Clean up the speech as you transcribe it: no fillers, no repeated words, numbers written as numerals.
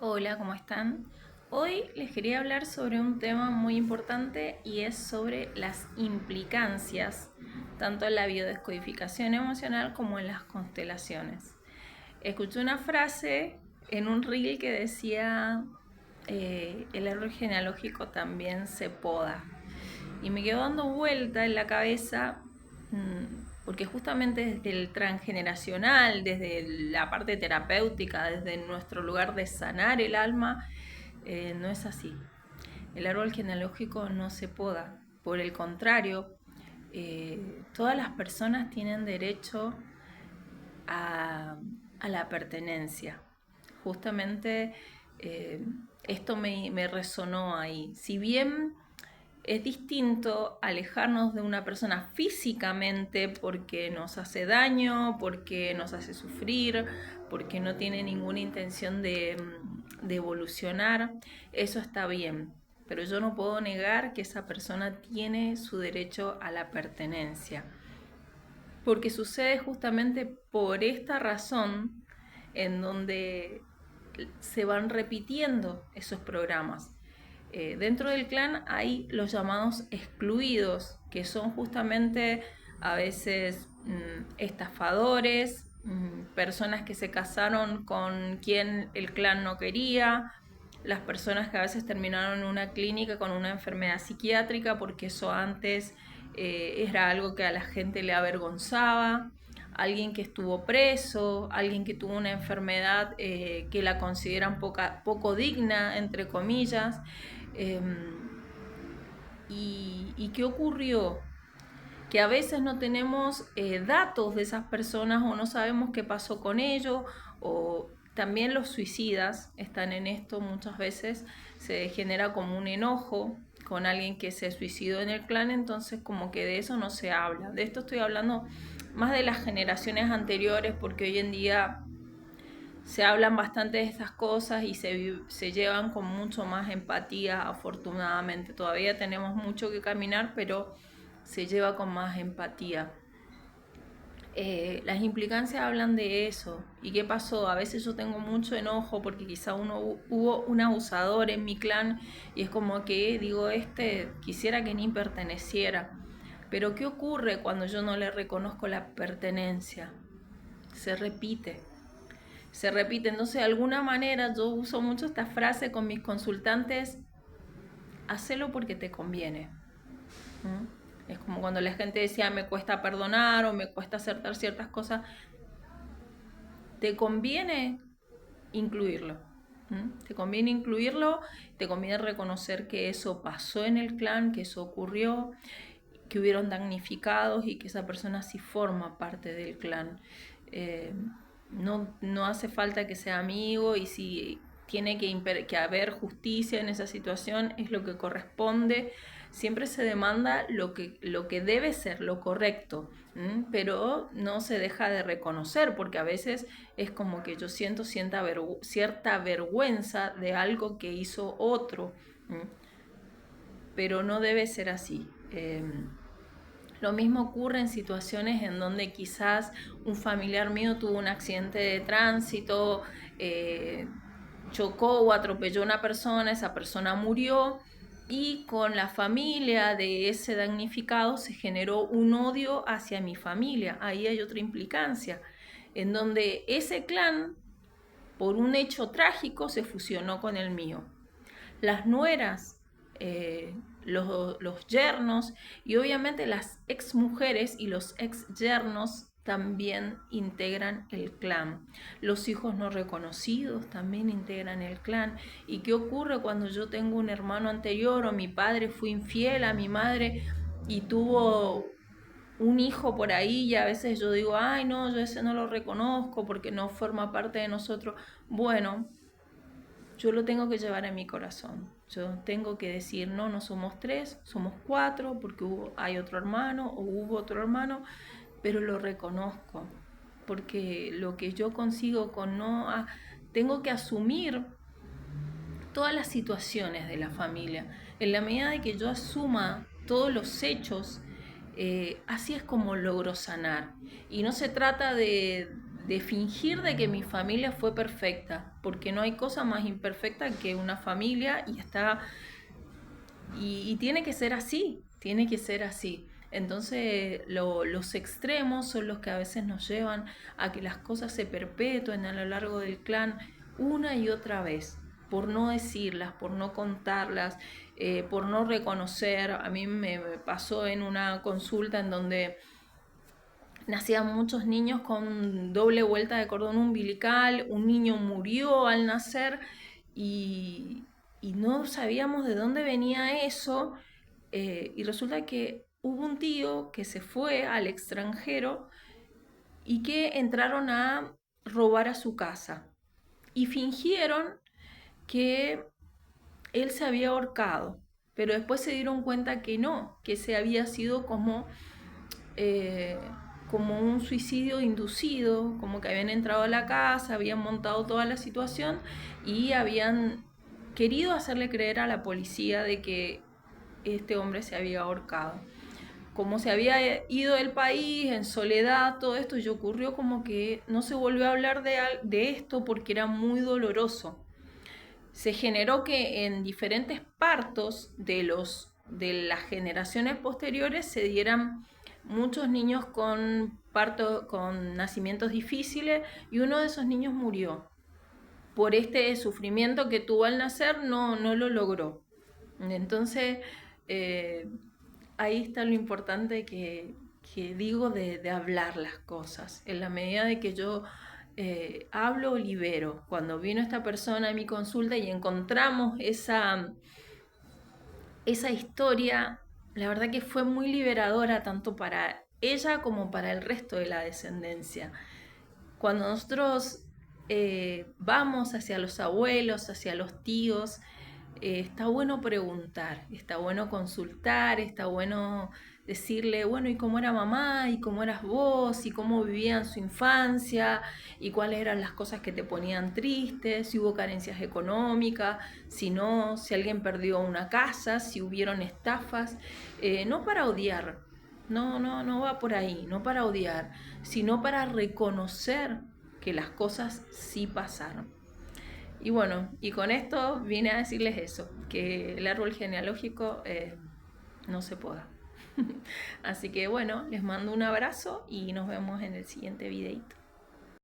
Hola, ¿cómo están? Hoy les quería hablar sobre un tema muy importante y es sobre las implicancias, tanto en la biodescodificación emocional como en las constelaciones. Escuché una frase en un reel que decía, el árbol genealógico también se poda. Y me quedó dando vuelta en la cabeza, porque justamente desde el transgeneracional, desde la parte terapéutica, desde nuestro lugar de sanar el alma, no es así. El árbol genealógico no se poda. Por el contrario, todas las personas tienen derecho a, a la pertenencia. Justamente esto me resonó ahí. Si bien es distinto alejarnos de una persona físicamente porque nos hace daño, porque nos hace sufrir, porque no tiene ninguna intención de evolucionar. Eso está bien, pero yo no puedo negar que esa persona tiene su derecho a la pertenencia. Porque sucede justamente por esta razón en donde se van repitiendo esos programas. Dentro del clan hay los llamados excluidos, que son justamente a veces estafadores, personas que se casaron con quien el clan no quería, las personas que a veces terminaron en una clínica con una enfermedad psiquiátrica porque eso antes era algo que a la gente le avergonzaba, alguien que estuvo preso, alguien que tuvo una enfermedad que la consideran poco digna, entre comillas. Eh, y qué ocurrió? Que a veces no tenemos datos de esas personas o no sabemos qué pasó con ellos, o también los suicidas están en esto. Muchas veces se genera como un enojo con alguien que se suicidó en el clan, entonces como que de eso no se habla. De esto estoy hablando más de las generaciones anteriores, porque hoy en día se hablan bastante de estas cosas y se llevan con mucho más empatía, afortunadamente. Todavía tenemos mucho que caminar, pero se lleva con más empatía. Las implicancias hablan de eso. ¿Y qué pasó? A veces yo tengo mucho enojo porque quizá hubo un abusador en mi clan y es como que digo, quisiera que ni perteneciera. Pero ¿qué ocurre cuando yo no le reconozco la pertenencia? Se repite. Se repite. Entonces, de alguna manera, yo uso mucho esta frase con mis consultantes: hacelo porque te conviene. ¿Mm? Es como cuando la gente decía me cuesta perdonar o me cuesta aceptar ciertas cosas. Te conviene incluirlo. Te conviene incluirlo, te conviene reconocer que eso pasó en el clan, que eso ocurrió, que hubieron damnificados y que esa persona sí forma parte del clan. Eh, no hace falta que sea amigo, y si tiene que haber justicia en esa situación, es lo que corresponde. Siempre se demanda lo que debe ser, lo correcto, pero no se deja de reconocer, porque a veces es como que yo siento cierta vergüenza de algo que hizo otro, pero no debe ser así. Lo mismo ocurre en situaciones en donde quizás un familiar mío tuvo un accidente de tránsito, eh, chocó o atropelló a una persona, esa persona murió, y con la familia de ese damnificado se generó un odio hacia mi familia. Ahí hay otra implicancia, en donde ese clan, por un hecho trágico, se fusionó con el mío. Las nueras, los yernos y obviamente las ex mujeres y los ex yernos también integran el clan. Los hijos no reconocidos también integran el clan. ¿Y qué ocurre cuando yo tengo un hermano anterior o mi padre fue infiel a mi madre y tuvo un hijo por ahí, y a veces yo digo, ay no, yo ese no lo reconozco porque no forma parte de nosotros? Bueno, yo lo tengo que llevar en mi corazón. Yo tengo que decir, no, no somos tres, somos cuatro, porque hay otro hermano o hubo otro hermano, pero lo reconozco, porque lo que yo consigo con no... tengo que asumir todas las situaciones de la familia. En la medida de que yo asuma todos los hechos, así es como logro sanar. Y no se trata de fingir de que mi familia fue perfecta, porque no hay cosa más imperfecta que una familia y tiene que ser así, tiene que ser así. Entonces los extremos son los que a veces nos llevan a que las cosas se perpetúen a lo largo del clan una y otra vez, por no decirlas, por no contarlas, por no reconocer. A mí me pasó en una consulta en donde nacían muchos niños con doble vuelta de cordón umbilical, un niño murió al nacer y, y no sabíamos de dónde venía eso, y resulta que hubo un tío que se fue al extranjero y que entraron a robar a su casa y fingieron que él se había ahorcado, pero después se dieron cuenta que no, que se había sido eh, como un suicidio inducido, como que habían entrado a la casa, habían montado toda la situación y habían querido hacerle creer a la policía de que este hombre se había ahorcado. Como se había ido del país en soledad, todo esto, y ocurrió como que no se volvió a hablar de esto porque era muy doloroso. Se generó que en diferentes partos de las generaciones posteriores se dieran muchos niños con nacimientos difíciles, y uno de esos niños murió. Por este sufrimiento que tuvo al nacer no lo logró. Entonces, eh, ahí está lo importante que digo de hablar las cosas. En la medida de que yo hablo, libero. Cuando vino esta persona a mi consulta y encontramos esa historia, la verdad que fue muy liberadora tanto para ella como para el resto de la descendencia. Cuando nosotros vamos hacia los abuelos, hacia los tíos, está bueno preguntar, está bueno consultar, está bueno decirle, bueno, ¿y cómo era mamá? ¿Y cómo eras vos? ¿Y cómo vivían su infancia? ¿Y cuáles eran las cosas que te ponían tristes? ¿Si hubo carencias económicas? ¿Si no? ¿Si alguien perdió una casa? ¿Si hubieron estafas? No para odiar, no va por ahí, no para odiar, sino para reconocer que las cosas sí pasaron. Y bueno, y con esto vine a decirles eso, que el árbol genealógico no se poda. Así que bueno, les mando un abrazo y nos vemos en el siguiente videito.